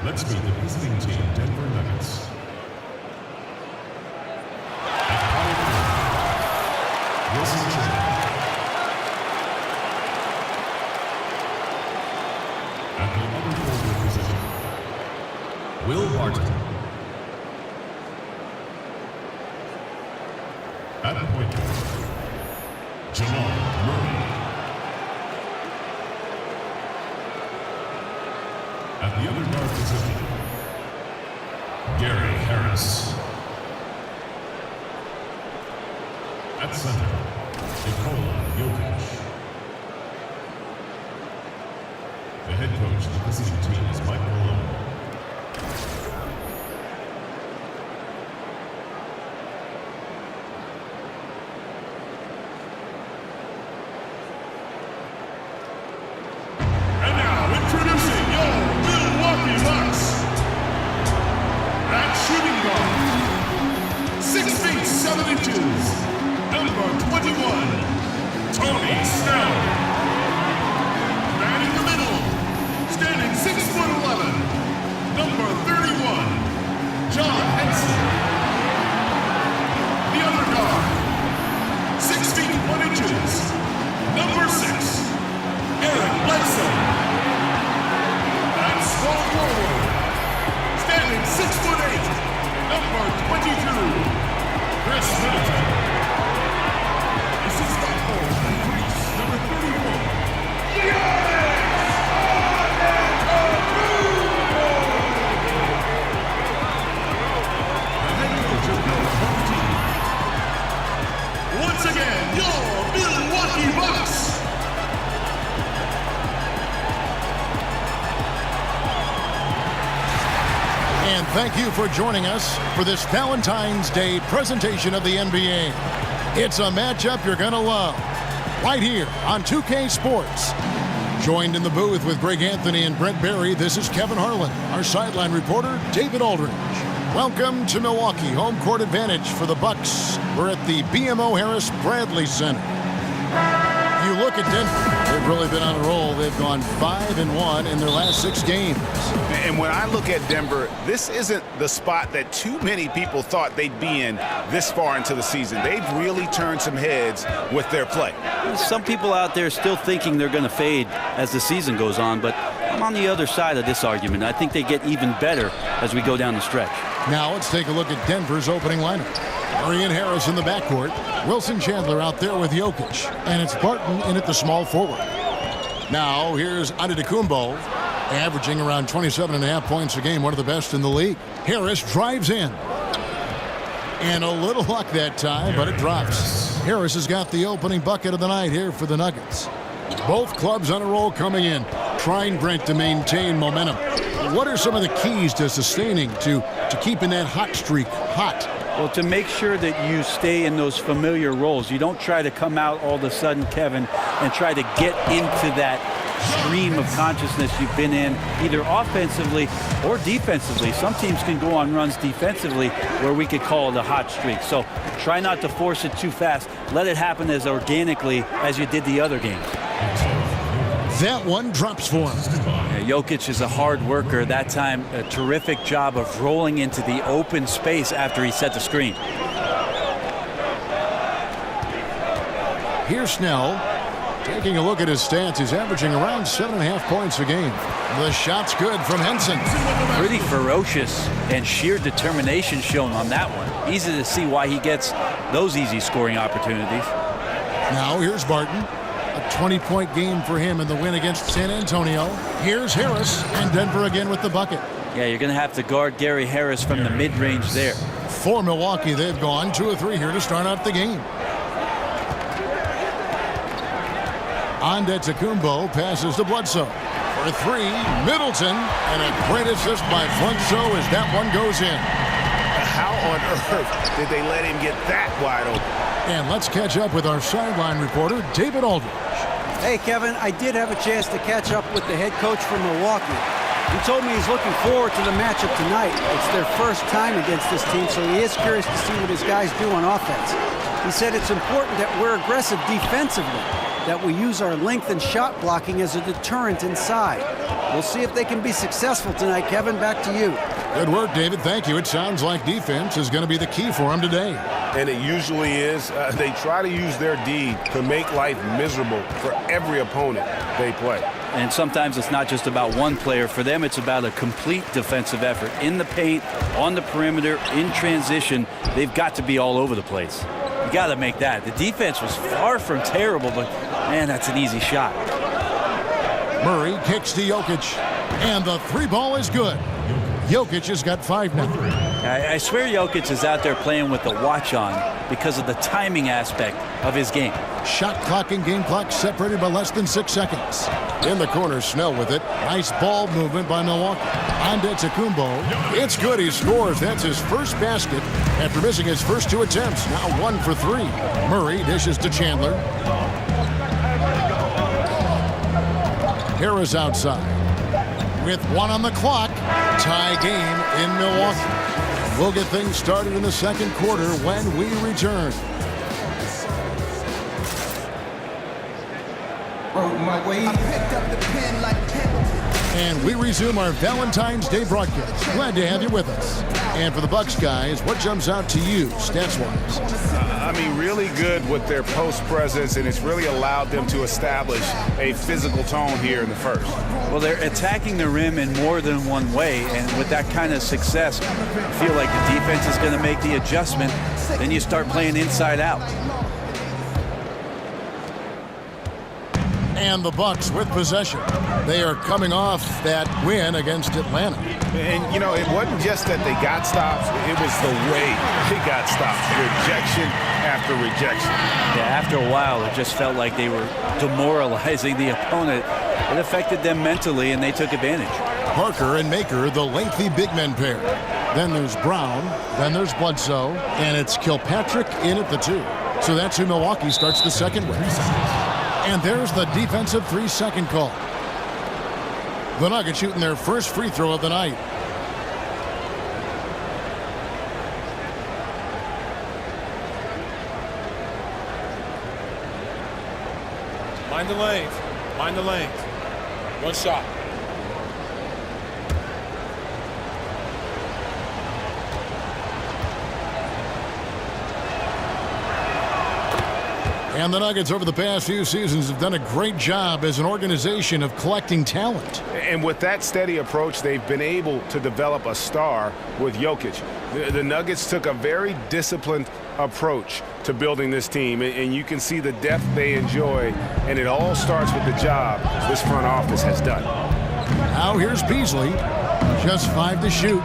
Let's meet the visiting team, Denver Nuggets. At power forward, Wilson Chandler. At the other forward position, Will Barton. At point guard, Jamal Murray. At the other guard position, Gary Harris. At center, Nikola Jokic. The head coach of the visiting team is Mike Malone. And now, introducing your Milwaukee Bucks. At shooting guard, 6 feet 7 inches, number 21, Tony Snell. Man in the middle, standing 6'11", number 31, John Henson. The other guard, 6 feet 1 inches, number 6, Eric Bledsoe. And small forward, standing 6'8", number 22, Chris Middleton. This is Stockholm from Greece, number 34. Giannis! The head coach of your home team. Once again, your Milwaukee Bucks. And thank you for joining us for this Valentine's Day presentation of the NBA. It's a matchup you're going to love, right here on 2K Sports. Joined in the booth with Greg Anthony and Brent Barry, this is Kevin Harlan, our sideline reporter, David Aldridge. Welcome to Milwaukee, home court advantage for the Bucks. We're at the BMO Harris Bradley Center. You look at Denver, they've really been on a roll. They've gone 5-1 in their last 6 games. And when I look at Denver, this isn't the spot that too many people thought they'd be in this far into the season. They've really turned some heads with their play. Some people out there still thinking they're going to fade as the season goes on, but I'm on the other side of this argument. I think they get even better as we go down the stretch. Now let's take a look at Denver's opening lineup. Murray and Harris in the backcourt. Wilson Chandler out there with Jokic. And it's Barton in at the small forward. Now here's Antetokounmpo, averaging around 27.5 points a game, one of the best in the league. Harris drives in. And a little luck that time, but it drops. Harris has got the opening bucket of the night here for the Nuggets. Both clubs on a roll coming in, trying, Brent, to maintain momentum. What are some of the keys to sustaining, to keeping that hot streak hot? Well, to make sure that you stay in those familiar roles. You don't try to come out all of a sudden, Kevin, and try to get into that stream of consciousness you've been in, either offensively or defensively. Some teams can go on runs defensively where we could call it a hot streak. So try not to force it too fast. Let it happen as organically as you did the other games. That one drops for him. Yeah, Jokic is a hard worker. That time, a terrific job of rolling into the open space after he set the screen. Here's Snell. Taking a look at his stats, he's averaging around 7.5 points a game. The shot's good from Henson. Pretty ferocious and sheer determination shown on that one. Easy to see why he gets those easy scoring opportunities. Now here's Barton. A 20-point game for him in the win against San Antonio. Here's Harris, and Denver again with the bucket. Yeah, you're going to have to guard Gary Harris from the mid-range there. For Milwaukee, they've gone 2 of 3 here to start out the game. Antetokounmpo passes to Bledsoe. For 3, Middleton, and a great assist by Bledsoe as that one goes in. How on earth did they let him get that wide open? And let's catch up with our sideline reporter, David Aldridge. Hey, Kevin, I did have a chance to catch up with the head coach from Milwaukee. He told me he's looking forward to the matchup tonight. It's their first time against this team, so he is curious to see what his guys do on offense. He said it's important that we're aggressive defensively, that we use our length and shot blocking as a deterrent inside. We'll see if they can be successful tonight. Kevin, back to you. Good work, David. Thank you. It sounds like defense is going to be the key for them today. And it usually is. They try to use their D to make life miserable for every opponent they play. And sometimes it's not just about one player. For them, it's about a complete defensive effort. In the paint, on the perimeter, in transition, they've got to be all over the place. You got to make that. The defense was far from terrible, but, man, that's an easy shot. Murray kicks to Jokic, and the three ball is good. Jokic has got 5 now. I swear Jokic is out there playing with the watch on because of the timing aspect of his game. Shot clock and game clock separated by less than 6 seconds. In the corner, Snell with it. Nice ball movement by Milwaukee. Antetokounmpo. It's good. He scores. That's his first basket after missing his first 2 attempts. Now 1 for 3. Murray dishes to Chandler. Harris outside. With 1 on the clock, tie game in Milwaukee. We'll get things started in the second quarter when we return. And we resume our Valentine's Day broadcast. Glad to have you with us. And for the Bucks guys, what jumps out to you stats-wise? I mean, really good with their post presence, and it's really allowed them to establish a physical tone here in the first. Well, they're attacking the rim in more than one way, and with that kind of success, I feel like the defense is going to make the adjustment. Then you start playing inside out. And the Bucks with possession. They are coming off that win against Atlanta. And, you know, it wasn't just that they got stops. It was the way they got stops. Rejection after rejection. Yeah, after a while, it just felt like they were demoralizing the opponent. It affected them mentally, and they took advantage. Parker and Maker, the lengthy big men pair. Then there's Brown. Then there's Bledsoe. And it's Kilpatrick in at the 2. So that's who Milwaukee starts the second with. And there's the defensive 3-second call. The Nuggets shooting their first free throw of the night. Mind the lanes. Mind the lanes. One shot. And the Nuggets over the past few seasons have done a great job as an organization of collecting talent. And with that steady approach, they've been able to develop a star with Jokic. The Nuggets took a very disciplined approach to building this team, and you can see the depth they enjoy, and it all starts with the job this front office has done. Now here's Beasley. Just 5 to shoot.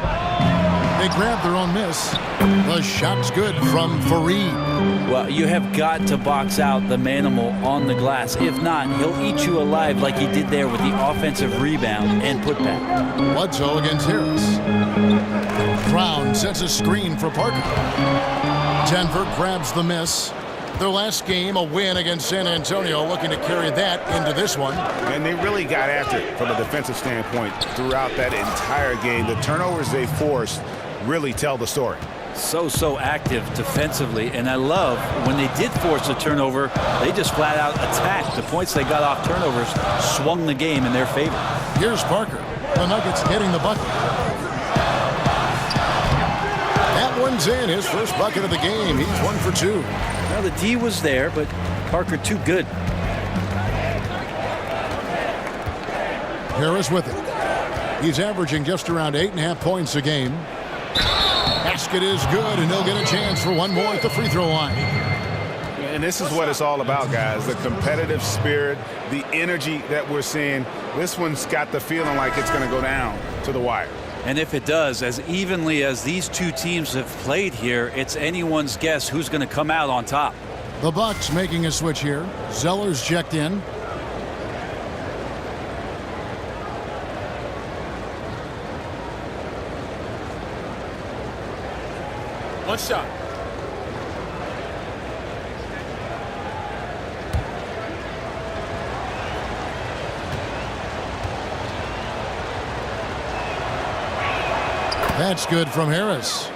They grab their own miss. The shot's good from Fareed. Well, you have got to box out the Manimal on the glass. If not, he'll eat you alive like he did there with the offensive rebound and putback. Bledsoe against Harris. Brown sets a screen for Parker. Denver grabs the miss. Their last game, a win against San Antonio, looking to carry that into this one. And they really got after it from a defensive standpoint throughout that entire game. The turnovers they forced really tell the story. So active defensively, and I love when they did force a turnover, they just flat out attacked. The points they got off turnovers swung the game in their favor. Here's Parker. The Nuggets getting the bucket. That one's in, his first bucket of the game. He's 1 for 2. Well, the D was there, but Parker too good. Harris with it. He's averaging just around 8.5 points a game. Basket is good, and he'll get a chance for one more at the free throw line. And this is what it's all about, guys. The competitive spirit, the energy that we're seeing. This one's got the feeling like it's going to go down to the wire. And if it does, as evenly as these two teams have played here, it's anyone's guess who's going to come out on top. The Bucks making a switch here. Zeller's checked in. One shot. That's good from Harris.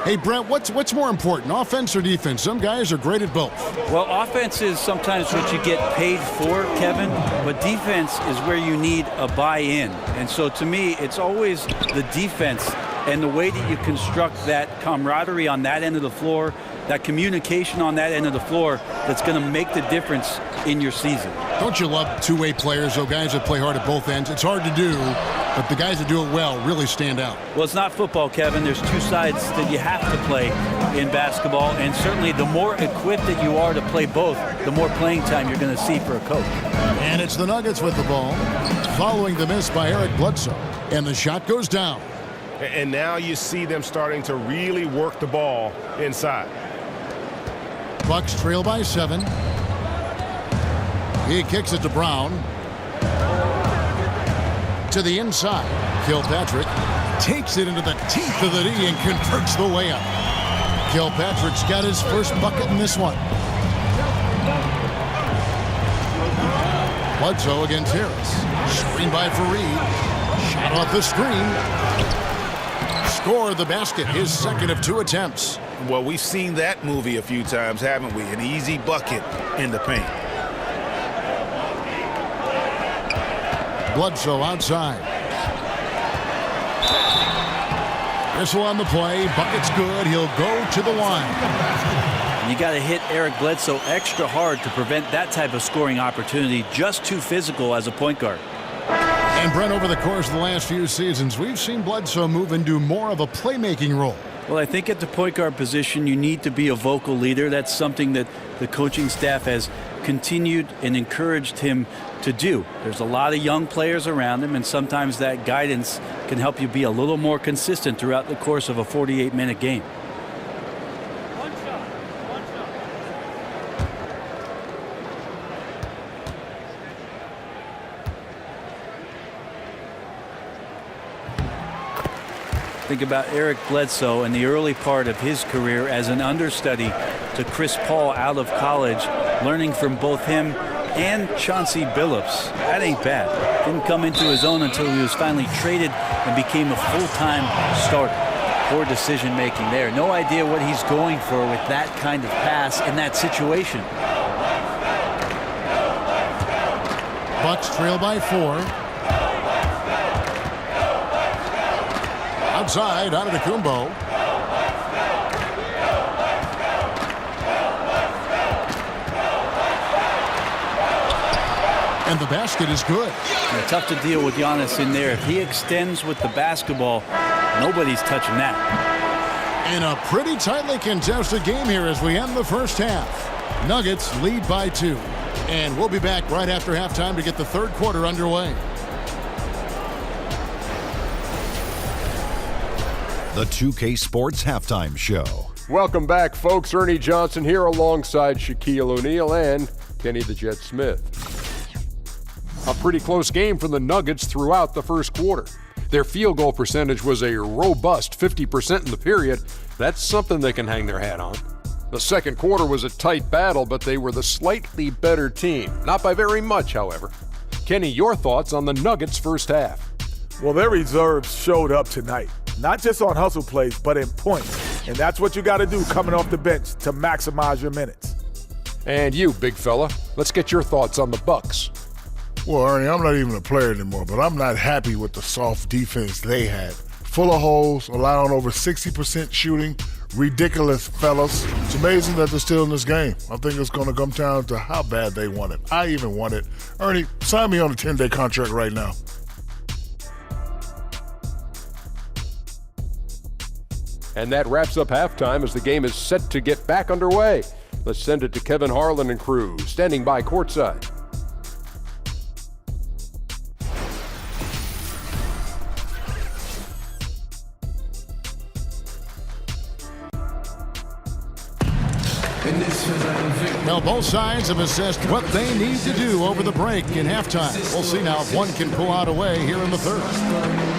Hey, Brent, what's more important, offense or defense? Some guys are great at both. Well, offense is sometimes what you get paid for, Kevin, but defense is where you need a buy-in. And so to me, it's always the defense and the way that you construct that camaraderie on that end of the floor, that communication on that end of the floor that's going to make the difference in your season. Don't you love two-way players, though, guys that play hard at both ends? It's hard to do, but the guys that do it well really stand out. Well, it's not football, Kevin. There's two sides that you have to play in basketball, and certainly the more equipped that you are to play both, the more playing time you're going to see for a coach. And it's the Nuggets with the ball, following the miss by Eric Bledsoe, and the shot goes down. And now you see them starting to really work the ball inside. Bucks trail by 7. He kicks it to Brown. To the inside. Kilpatrick takes it into the teeth of the D and converts the layup. Kilpatrick's got his first bucket in this one. Bledsoe against Harris. Screen by Fareed. Shot off the screen. Score the basket, his second of 2 attempts. Well, we've seen that movie a few times, haven't we? An easy bucket in the paint. Bledsoe outside. Whistle on the play. Bucket's good. He'll go to the line. You got to hit Eric Bledsoe extra hard to prevent that type of scoring opportunity. Just too physical as a point guard. And Brent, over the course of the last few seasons, we've seen Bledsoe move into more of a playmaking role. Well, I think at the point guard position, you need to be a vocal leader. That's something that the coaching staff has continued and encouraged him to do. There's a lot of young players around him, and sometimes that guidance can help you be a little more consistent throughout the course of a 48-minute game. Think about Eric Bledsoe in the early part of his career as an understudy to Chris Paul out of college, learning from both him and Chauncey Billups. That ain't bad. Didn't come into his own until he was finally traded and became a full-time starter. Poor decision-making there. No idea what he's going for with that kind of pass in that situation. Bucks trail by 4. Outside, Antetokounmpo. And the basket is good. Yeah, tough to deal with Giannis in there. If he extends with the basketball, nobody's touching that. And a pretty tightly contested game here as we end the first half. Nuggets lead by 2. And we'll be back right after halftime to get the third quarter underway. The 2K Sports Halftime Show. Welcome back, folks. Ernie Johnson here alongside Shaquille O'Neal and Kenny the Jet Smith. A pretty close game for the Nuggets throughout the first quarter. Their field goal percentage was a robust 50% in the period. That's something they can hang their hat on. The second quarter was a tight battle, but they were the slightly better team. Not by very much, however. Kenny, your thoughts on the Nuggets' first half? Well, their reserves showed up tonight. Not just on hustle plays, but in points. And that's what you got to do coming off the bench to maximize your minutes. And you, big fella, let's get your thoughts on the Bucks. Well, Ernie, I'm not even a player anymore, but I'm not happy with the soft defense they had. Full of holes, allowing over 60% shooting. Ridiculous, fellas. It's amazing that they're still in this game. I think it's going to come down to how bad they want it. I even want it. Ernie, sign me on a 10-day contract right now. And that wraps up halftime as the game is set to get back underway. Let's send it to Kevin Harlan and crew, standing by courtside. And this feels like a victory. Well, both sides have assessed what they need to do over the break in halftime. We'll see now if one can pull out a way here in the third.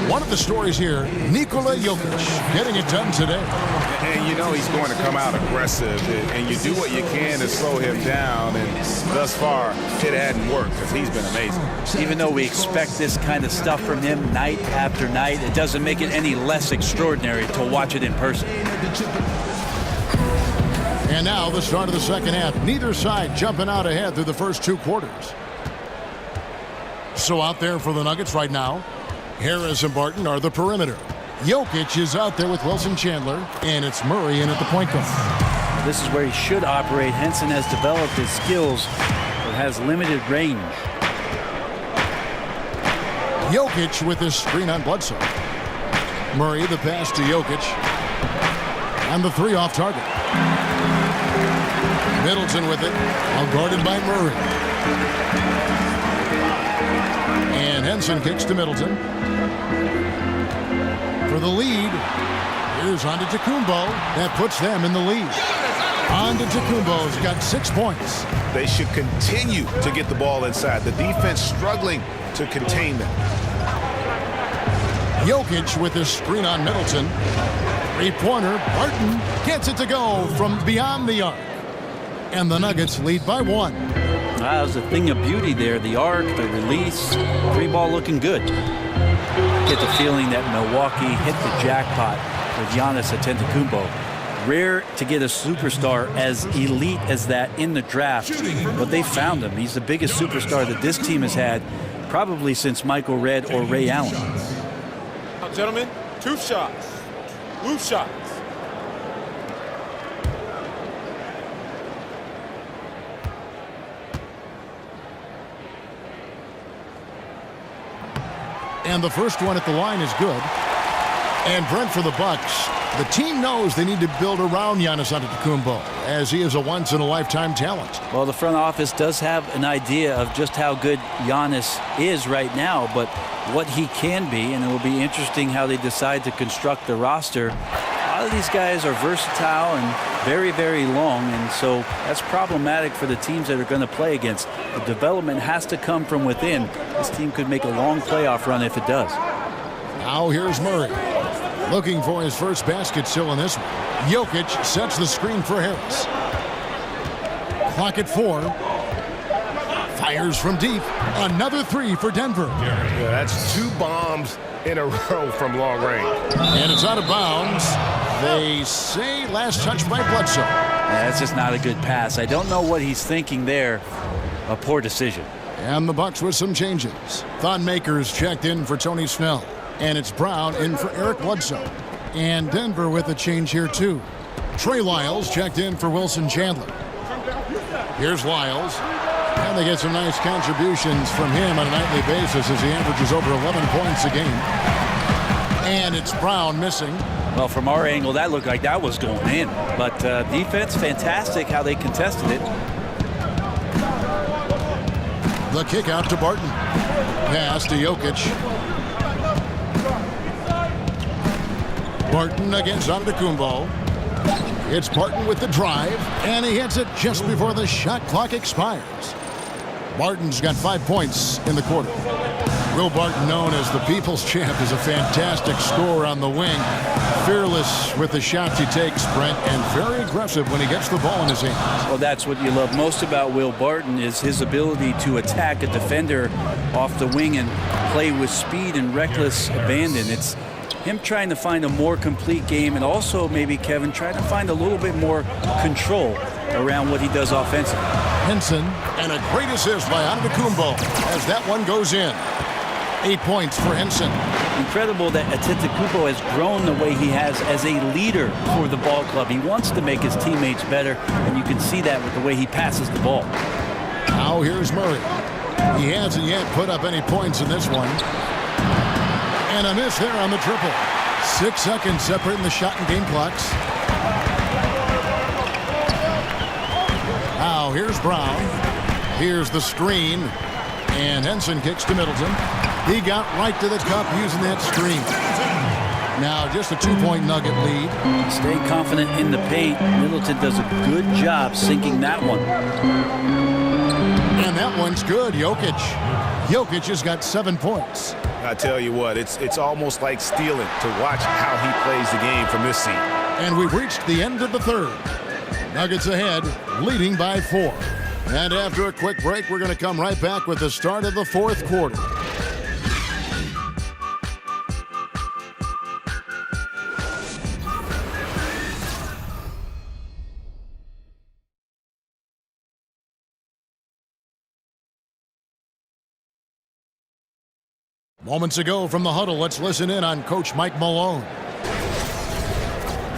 One of the stories here, Nikola Jokic getting it done today. And you know he's going to come out aggressive, and you do what you can to slow him down, and thus far it hadn't worked because he's been amazing. Even though we expect this kind of stuff from him night after night, it doesn't make it any less extraordinary to watch it in person. And now the start of the second half. Neither side jumping out ahead through the first 2 quarters. So out there for the Nuggets right now, Harris and Barton are the perimeter. Jokic is out there with Wilson Chandler, and it's Murray in at the point guard. This is where he should operate. Henson has developed his skills, but has limited range. Jokic with his screen on Bledsoe. Murray the pass to Jokic. And the 3 off target. Middleton with it, all guarded by Murray. And Henson kicks to Middleton. For the lead, here's Antetokounmpo. That puts them in the lead. Antetokounmpo's got 6 points. They should continue to get the ball inside. The defense struggling to contain them. Jokic with his screen on Middleton. 3-pointer, Barton gets it to go from beyond the arc. And the Nuggets lead by 1. That was a thing of beauty there. The arc, the release, 3-ball looking good. Get the feeling that Milwaukee hit the jackpot with Giannis Antetokounmpo. Rare to get a superstar as elite as that in the draft, but they found him. He's the biggest superstar that this team has had probably since Michael Redd or Ray Allen. Now, gentlemen, 2 shots. Loose shots. And the first one at the line is good. And Brent for the Bucks. The team knows they need to build around Giannis Antetokounmpo, as he is a once-in-a-lifetime talent. Well, the front office does have an idea of just how good Giannis is right now, but what he can be, and it will be interesting how they decide to construct the roster. A lot of these guys are versatile and very, very long, and so that's problematic for the teams that are going to play against. The development has to come from within. This team could make a long playoff run if it does. Now here's Murray. Looking for his first basket still in this one. Jokic sets the screen for Harris. Clock at 4. Fires from deep. Another 3 for Denver. Yeah, that's 2 bombs in a row from long range. And it's out of bounds. They say last touch by Bledsoe. Yeah, that's just not a good pass. I don't know what he's thinking there. A poor decision. And the Bucks with some changes. Thon Maker's checked in for Tony Snell. And it's Brown in for Eric Bledsoe. And Denver with a change here too. Trey Lyles checked in for Wilson Chandler. Here's Lyles. And they get some nice contributions from him on a nightly basis as he averages over 11 points a game. And it's Brown missing. Well, from our angle, that looked like that was going in. But defense, fantastic how they contested it. The kick out to Barton. Pass to Jokic. Barton against Antetokounmpo. It's Barton with the drive, and he hits it just before the shot clock expires. Barton's got 5 points in the quarter. Will Barton, known as the People's Champ, is a fantastic scorer on the wing. Fearless with the shots he takes, Brent, and very aggressive when he gets the ball in his hands. Well, that's what you love most about Will Barton is his ability to attack a defender off the wing and play with speed and reckless abandon. It's him trying to find a more complete game, and also maybe Kevin trying to find a little bit more control around what he does offensively. Henson, and a great assist by Antetokounmpo as that one goes in. 8 points for Henson. Incredible that Antetokounmpo has grown the way he has as a leader for the ball club. He wants to make his teammates better, and you can see that with the way he passes the ball. Now here's Murray. He hasn't yet put up any points in this one. And a miss there on the triple. 6 seconds separating the shot and game clocks. Now here's Brown. Here's the screen. And Henson kicks to Middleton. He got right to the cup using that screen. Now just a 2-point Nugget lead. Staying confident in the paint. Middleton does a good job sinking that one. And that one's good. Jokic has got 7 points. I tell you what, it's almost like stealing to watch how he plays the game from this seat. And we've reached the end of the third. Nuggets ahead, leading by 4. And after a quick break, we're going to come right back with the start of the fourth quarter. Moments ago from the huddle, let's listen in on Coach Mike Malone.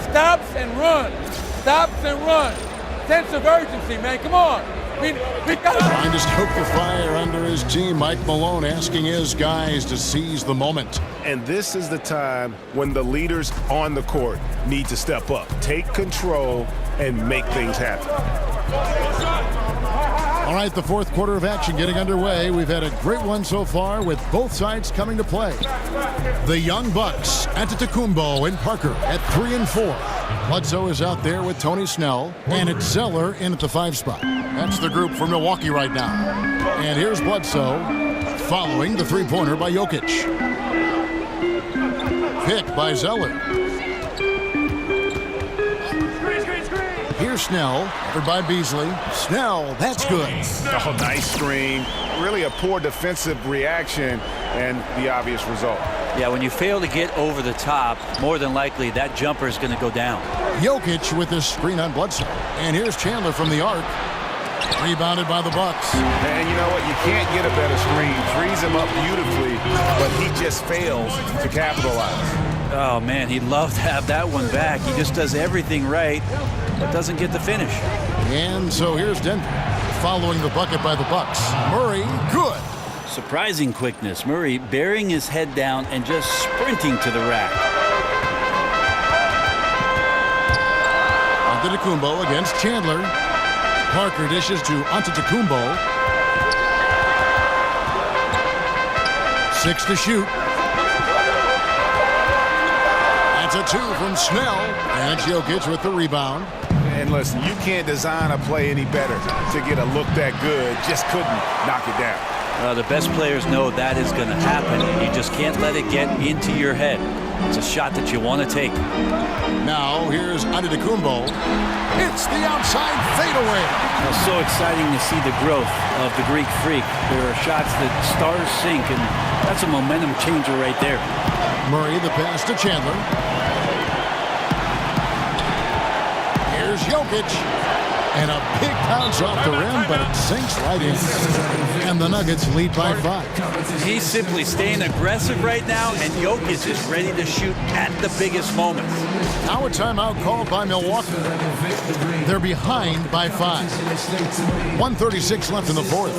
Stops and run. Stops and run. Sense of urgency, man. Come on. We got to trying to stoke the fire under his team. Mike Malone asking his guys to seize the moment. And this is the time when the leaders on the court need to step up, take control, and make things happen. All right, the fourth quarter of action getting underway. We've had a great one so far with both sides coming to play. The Young Bucks, Antetokounmpo and Parker at 3 and 4. Bledsoe is out there with Tony Snell, and it's Zeller in at the 5 spot. That's the group for Milwaukee right now. And here's Bledsoe following the three-pointer by Jokic. Pick by Zeller. Here's Snell, covered by Beasley. Snell, that's good. Oh, nice screen. Really a poor defensive reaction and the obvious result. Yeah, when you fail to get over the top, more than likely that jumper is going to go down. Jokic with this screen on Bledsoe. And here's Chandler from the arc. Rebounded by the Bucks. And you know what? You can't get a better screen. Frees him up beautifully, but he just fails to capitalize. Oh, man, he'd love to have that one back. He just does everything right, but doesn't get the finish. And so here's Denver, following the bucket by the Bucks. Murray, good. Surprising quickness. Murray burying his head down and just sprinting to the rack. Antetokounmpo against Chandler. Parker dishes to Antetokounmpo. 6 to shoot. That's a 2 from Snell. And Jokic with the rebound. And listen, you can't design a play any better to get a look that good. Just couldn't knock it down. The best players know that is going to happen. You just can't let it get into your head. It's a shot that you want to take. Now here's Antetokounmpo. It's the outside fadeaway. It's so exciting to see the growth of the Greek Freak. There are shots that stars sink, and that's a momentum changer right there. Murray the pass to Chandler. Here's Jokic. And a big bounce off the rim, but it sinks right in. And the Nuggets lead by 5. He's simply staying aggressive right now, and Jokic is ready to shoot at the biggest moments. Now a timeout called by Milwaukee. They're behind by 5. 1:36 left in the fourth.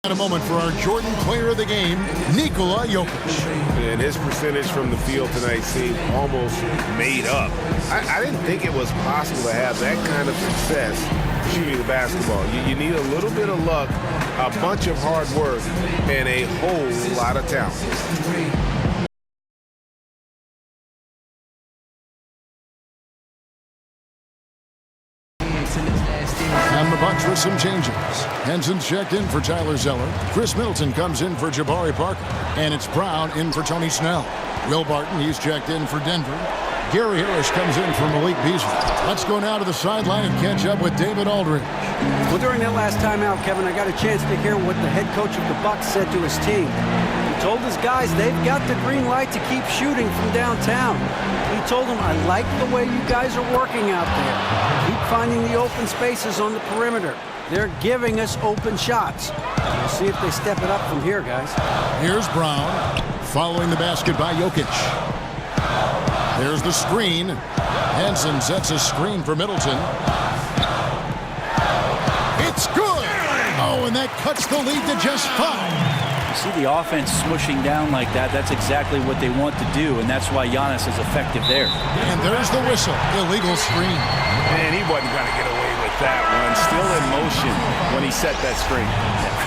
A moment for our Jordan player of the game, Nikola Jokic. And his percentage from the field tonight seemed almost made up. I didn't think it was possible to have that kind of success shooting the basketball. You need a little bit of luck, a bunch of hard work, and a whole lot of talent. And the Bucks with some changes. Henson's checked in for Tyler Zeller. Chris Middleton comes in for Jabari Parker. And it's Brown in for Tony Snell. Will Barton, he's checked in for Denver. Gary Harris comes in for Malik Beasley. Let's go now to the sideline and catch up with David Aldridge. Well, during that last timeout, Kevin, I got a chance to hear what the head coach of the Bucks said to his team. He told his guys they've got the green light to keep shooting from downtown. He told them, I like the way you guys are working out there. finding the open spaces on the perimeter. They're giving us open shots. We'll see if they step it up from here, guys. Here's Brown, following the basket by Jokic. There's the screen. Henson sets a screen for Middleton. It's good! Oh, and that cuts the lead to just 5. You see the offense smushing down like that. That's exactly what they want to do, and that's why Giannis is effective there. And there's the whistle. Illegal screen. Man, he wasn't going to get away with that one. Still in motion when he set that screen.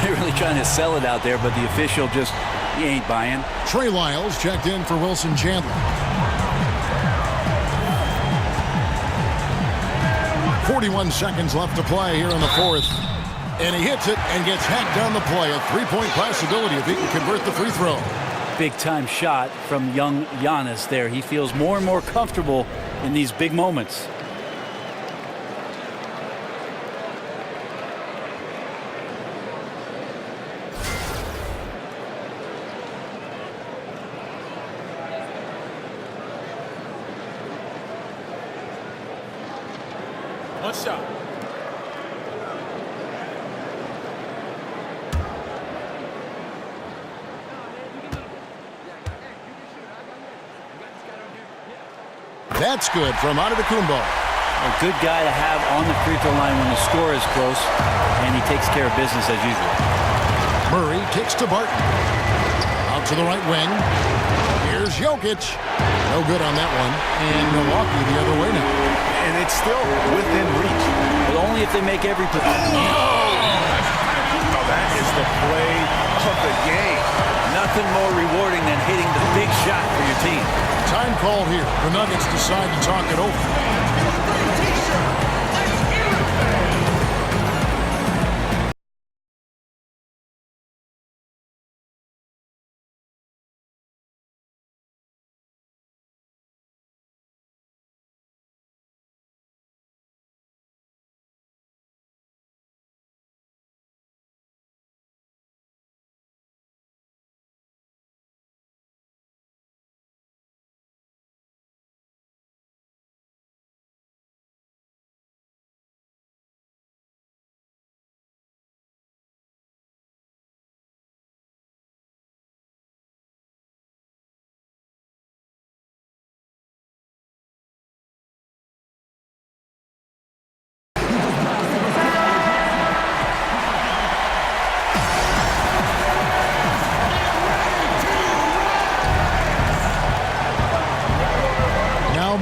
They're really trying to sell it out there, but the official just, he ain't buying. Trey Lyles checked in for Wilson Chandler. 41 seconds left to play here in the fourth. And he hits it and gets hacked down the play. A three-point possibility if he can convert the free throw. Big-time shot from young Giannis there. He feels more and more comfortable in these big moments. One shot. That's good from Antetokounmpo. A good guy to have on the free throw line when the score is close, and he takes care of business as usual. Murray kicks to Barton. Out to the right wing. Here's Jokic. No good on that one. And Milwaukee the other way now. And it's still within reach. But only if they make every play. Oh, that is the play of the game. Nothing more rewarding than hitting the big shot for your team. Time called here. The Nuggets decide to talk it over.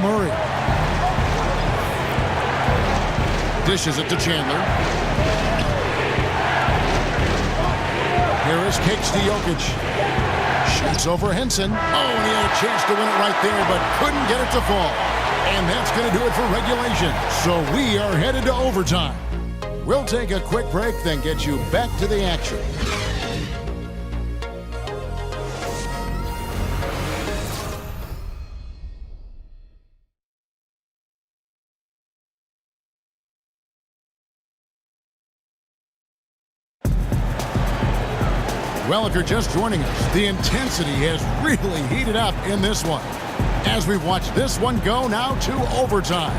Murray. Dishes it to Chandler. Harris kicks to Jokic. Shoots over Henson. Oh, and he had a chance to win it right there, but couldn't get it to fall. And that's going to do it for regulation. So we are headed to overtime. We'll take a quick break, then get you back to the action. Well, if you're just joining us, the intensity has really heated up in this one. As we watch this one go now to overtime.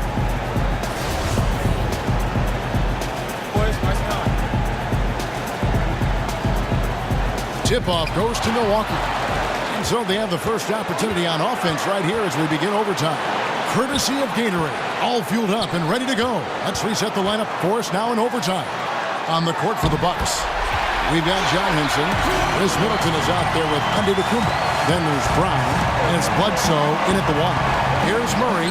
Boys, nice time. Tip-off goes to Milwaukee. And so they have the first opportunity on offense right here as we begin overtime. Courtesy of Gatorade. All fueled up and ready to go. Let's reset the lineup for us now in overtime. On the court for the Bucks, we've got John Henson. Chris Middleton is out there with Antetokounmpo. Then there's Brown, and it's Bledsoe in at the one. Here's Murray.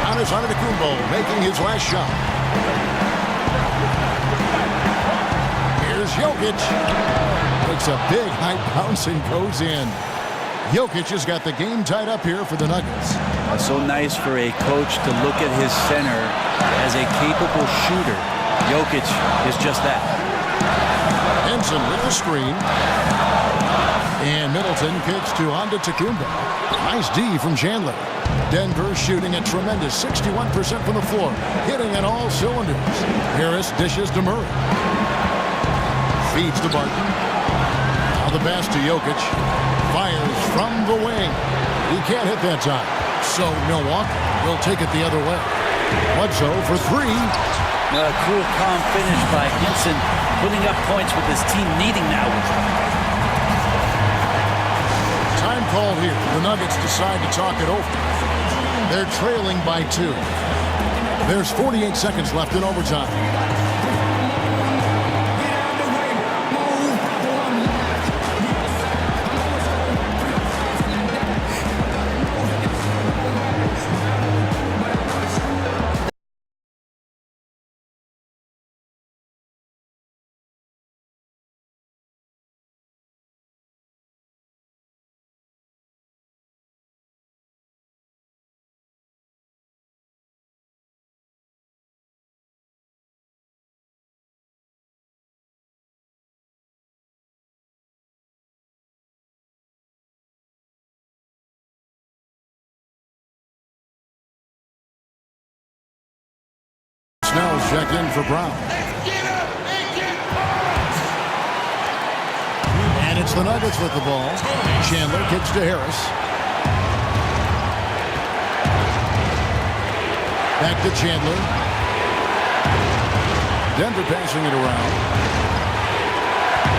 Giannis Antetokounmpo making his last shot. Here's Jokic. Makes a big high bounce and goes in. Jokic has got the game tied up here for the Nuggets. It's so nice for a coach to look at his center as a capable shooter. Jokic is just that. Henson with the screen. And Middleton kicks to Antetokounmpo. Nice D from Chandler. Denver shooting a tremendous 61% from the floor. Hitting on all cylinders. Harris dishes to Murray. Feeds to Barton. Now the pass to Jokic. Fires from the wing. He can't hit that time. So Milwaukee will take it the other way. Bledsoe for three. A cool, calm finish by Hinson, putting up points with his team needing that one. Time call here. The Nuggets decide to talk it over. They're trailing by 2. There's 48 seconds left in overtime. Snell's checked in for Brown. And it's the Nuggets with the ball. Chandler kicks to Harris. Back to Chandler. Denver passing it around.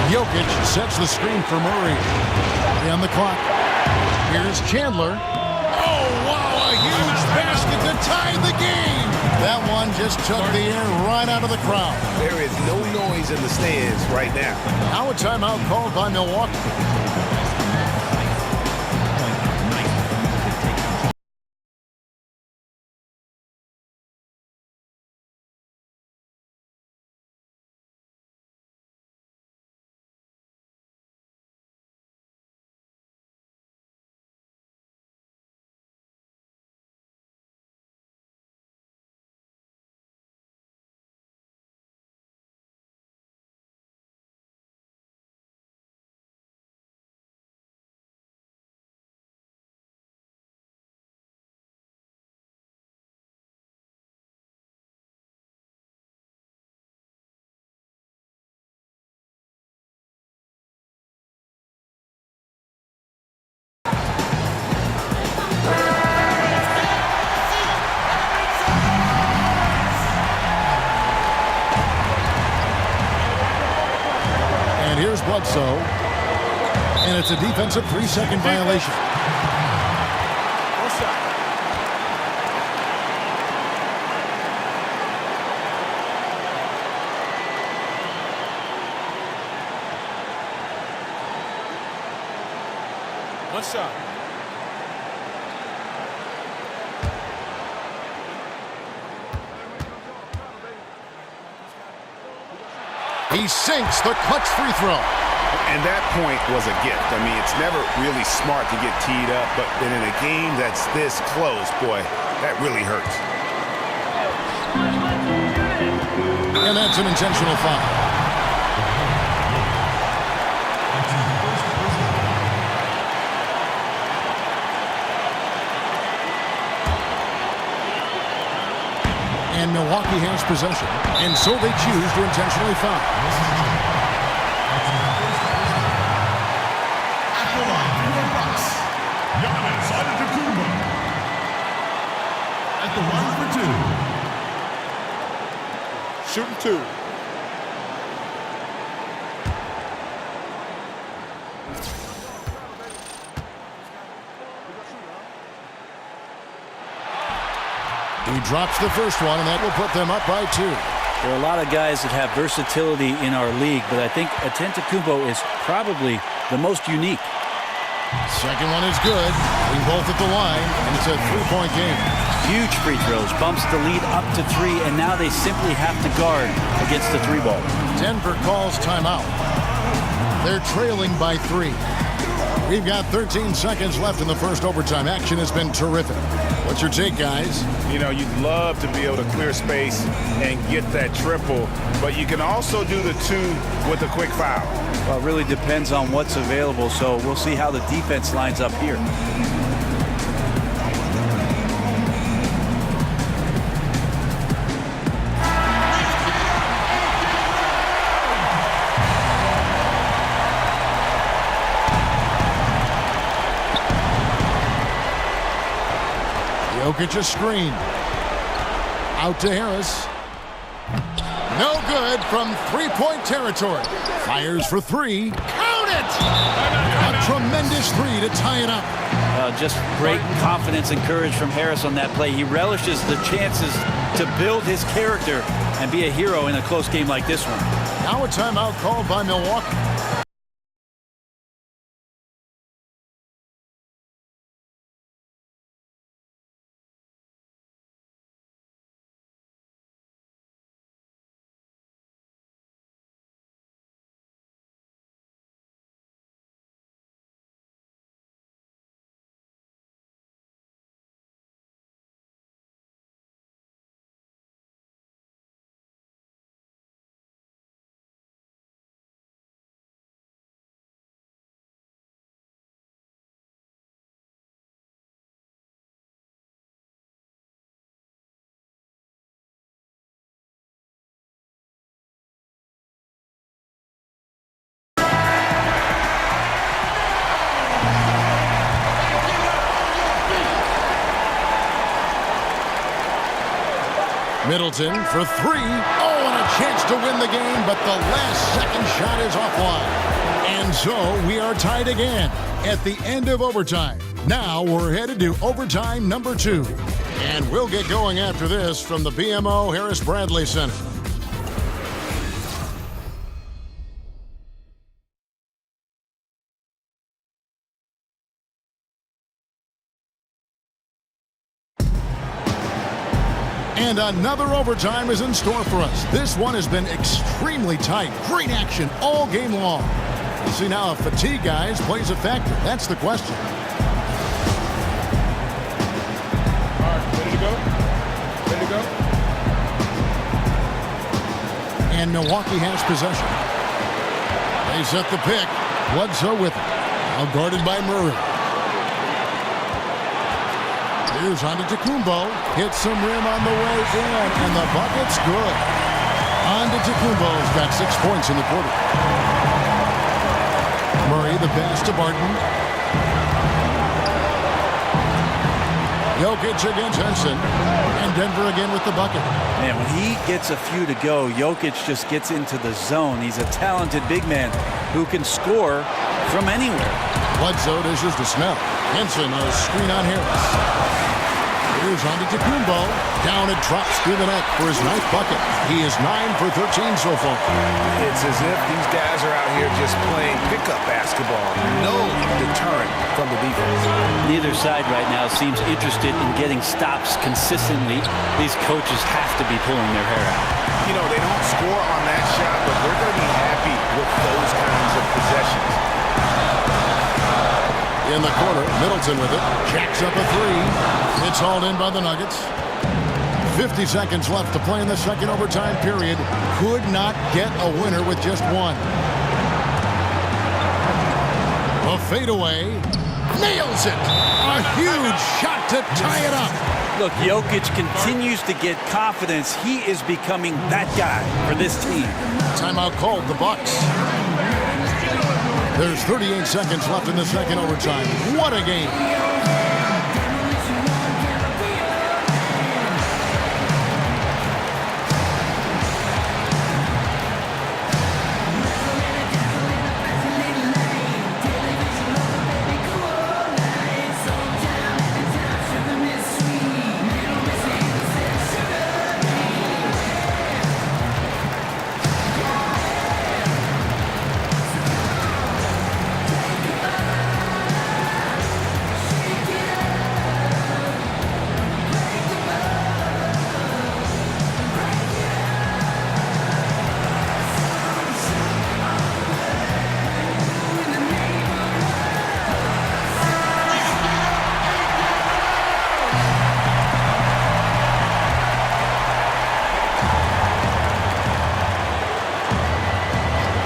Jokic sets the screen for Murray. On the clock. Here's Chandler. Oh, wow, a huge basket to tie the game. That one just took the air right out of the crowd. There is no noise in the stands right now. Now a timeout called by Milwaukee. Here's Bledsoe, and it's a defensive 3-second violation. One shot. He sinks the clutch free throw. And that point was a gift. I mean, it's never really smart to get teed up, but in a game that's this close, boy, that really hurts. And that's an intentional foul. And Milwaukee has possession, and so they choose to intentionally foul. At the line for the Bucks, Giannis Antetokounmpo. At the line for 2. Shooting 2. He drops the first one, and that will put them up by 2. There are a lot of guys that have versatility in our league, but I think Antetokounmpo is probably the most unique. Second one is good. We both at the line, and it's a 3-point game. Huge free throws, bumps the lead up to 3, and now they simply have to guard against the 3-ball. Denver calls timeout. They're trailing by 3. We've got 13 seconds left in the first overtime. Action has been terrific. What's your take, guys? You know, you'd love to be able to clear space and get that triple, but you can also do the 2 with a quick foul. Well, it really depends on what's available, so we'll see how the defense lines up here. Jokic a screen. Out to Harris. No good from three-point territory. Fires for three. Count it! A tremendous three to tie it up. Just great confidence and courage from Harris on that play. He relishes the chances to build his character and be a hero in a close game like this one. Now a timeout called by Milwaukee. Middleton for three. Oh, and a chance to win the game, but the last second shot is offline. And so we are tied again at the end of overtime. Now we're headed to overtime number 2. And we'll get going after this from the BMO Harris Bradley Center. And another overtime is in store for us. This one has been extremely tight. Great action all game long. We'll see now if fatigue, guys, plays a factor. That's the question. All right, ready to go? Ready to go? And Milwaukee has possession. They set the pick. Bledsoe with it. Now guarded by Murray. Here's Antetokounmpo. Hits some rim on the way in, and the bucket's good. Antetokounmpo's got 6 points in the quarter. Murray, the pass to Barton. Jokic against Henson. And Denver again with the bucket. Man, when he gets a few to go, Jokic just gets into the zone. He's a talented big man who can score from anywhere. Bledsoe dishes to Snell. Henson, a screen on Harris. Here's Antetokounmpo. Down and drops through the net for his 9th bucket. He is 9 for 13 so far. It's as if these guys are out here just playing pickup basketball. No deterrent from the defense. Neither side right now seems interested in getting stops consistently. These coaches have to be pulling their hair out. You know, they don't score on that shot, but they're going to be happy with those kinds of possessions. In the corner, Middleton with it. Jacks up a three. It's hauled in by the Nuggets. 50 seconds left to play in the second overtime period. Could not get a winner with just one. A fadeaway. Nails it. A huge shot to tie it up. Look, Jokic continues to get confidence. He is becoming that guy for this team. Timeout called, the Bucks. There's 38 seconds left in the second overtime. What a game.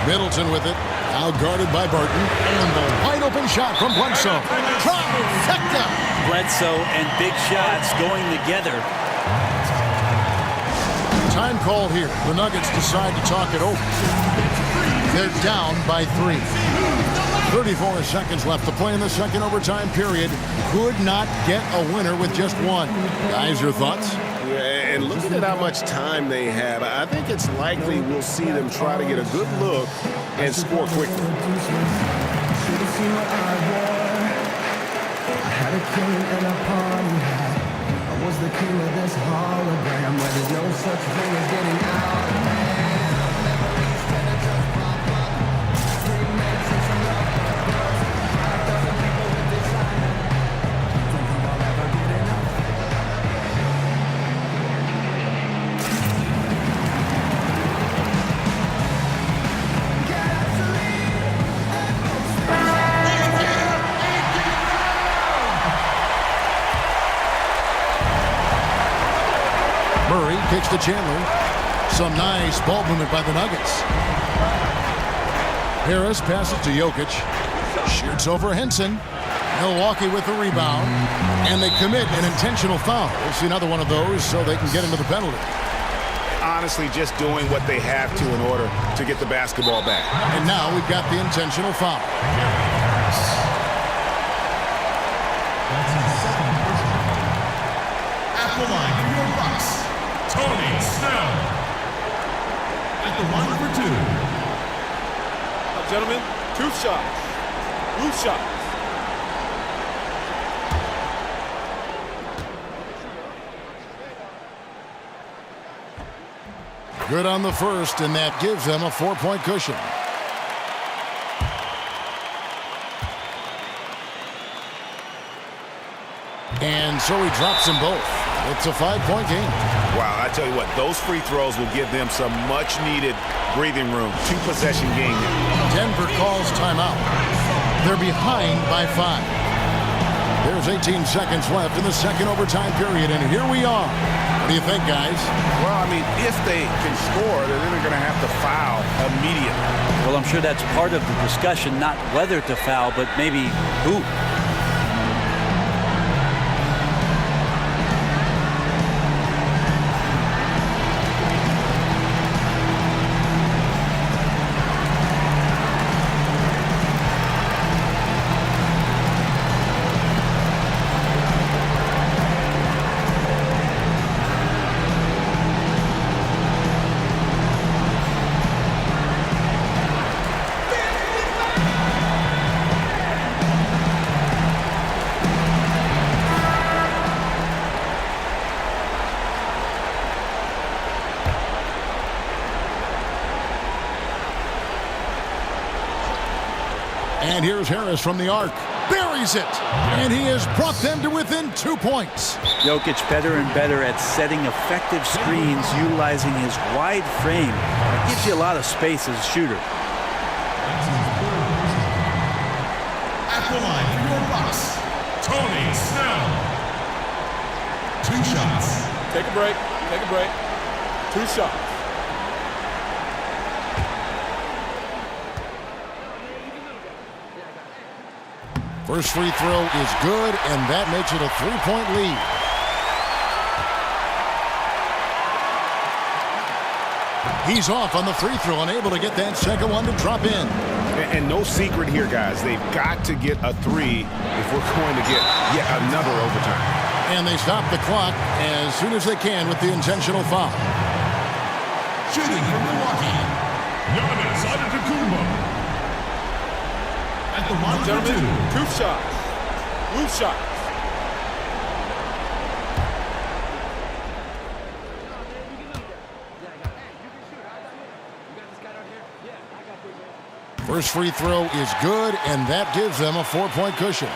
Middleton with it. Now guarded by Barton. And the wide open shot from Bledsoe. Trifecta. Bledsoe and big shots going together. Time called here. The Nuggets decide to talk it over. They're down by 3. 34 seconds left to play in the second overtime period. Could not get a winner with just one. Guys, your thoughts? And And looking at how much time they have, I think it's likely we'll see them try to get a good look and score quickly. Had a king and a party hat. I was the king of this hologram where there's no such thing as getting out of hand. Memories tend to just pop up. Remakes and some love girls. 5,000 people with designer. Don't think I'll ever get enough. Murray kicks to Chandler. Some nice ball movement by the Nuggets. Harris passes to Jokic. Shoots over Henson. Milwaukee with the rebound. And they commit an intentional foul. We'll see another one of those so they can get into the penalty. Honestly, just doing what they have to in order to get the basketball back. And now we've got the intentional foul. At the line for your Bucks, Tony Snell. At the line for 2. Now, gentlemen, 2 shots. Loose shots. Good on the first, and that gives them a 4-point cushion. And so he drops them both. It's a 5-point game. Wow, I tell you what, those free throws will give them some much-needed breathing room. 2-possession game now. Denver calls timeout. They're behind by 5. There's 18 seconds left in the second overtime period, and here we are. What do you think, guys? Well, I mean, if they can score, then they're going to have to foul immediately. Well, I'm sure that's part of the discussion, not whether to foul, but maybe who. And here's Harris from the arc. Buries it. And he has brought them to within 2 points. Jokic better and better at setting effective screens, utilizing his wide frame. It gives you a lot of space as a shooter. At the line for your Bucks, Tony Snell. 2 shots. Take a break. Take a break. 2 shots. First free throw is good, and that makes it a 3-point lead. He's off on the free throw, unable to get that second one to drop in. And no secret here, guys. They've got to get a 3 if we're going to get yet another overtime. And they stop the clock as soon as they can with the intentional foul. Shooting from Milwaukee, Giannis Antetokounmpo. At the line for 2. 2 shots. Loose shots. First free throw is good, and that gives them a 4-point cushion.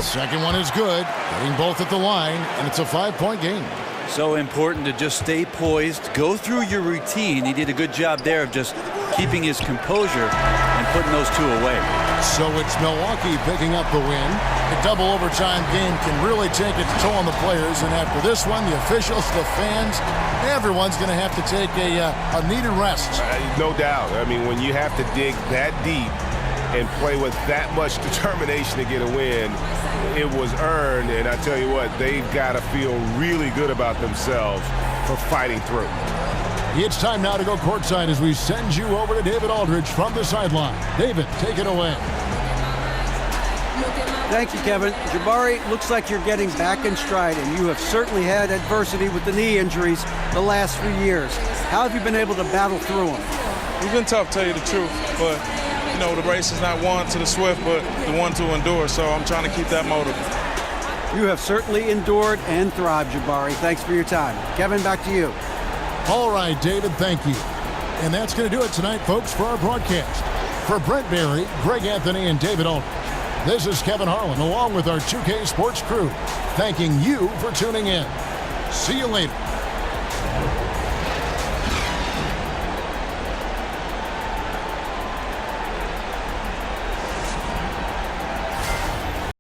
Second one is good, hitting both at the line, and it's a 5-point game. So important to just stay poised, go through your routine. He did a good job there of just keeping his composure and putting those 2 away. So it's Milwaukee picking up the win. A double overtime game can really take its toll on the players, and after this one, the officials, the fans, everyone's going to have to take a needed rest. No doubt. I mean, when you have to dig that deep and play with that much determination to get a win, it was earned, and I tell you what, they've got to feel really good about themselves for fighting through. It's time now to go courtside as we send you over to David Aldridge from the sideline. David, take it away. Thank you, Kevin. Jabari, looks like you're getting back in stride, and you have certainly had adversity with the knee injuries the last few years. How have you been able to battle through them? It's been tough, to tell you the truth, but, you know, the race is not won to the swift, but the one to endure, so I'm trying to keep that motive. You have certainly endured and thrived, Jabari. Thanks for your time. Kevin, back to you. All right, David, thank you. And that's going to do it tonight, folks, for our broadcast. For Brent Barry, Greg Anthony, and David Aldridge, this is Kevin Harlan, along with our 2K Sports crew, thanking you for tuning in. See you later.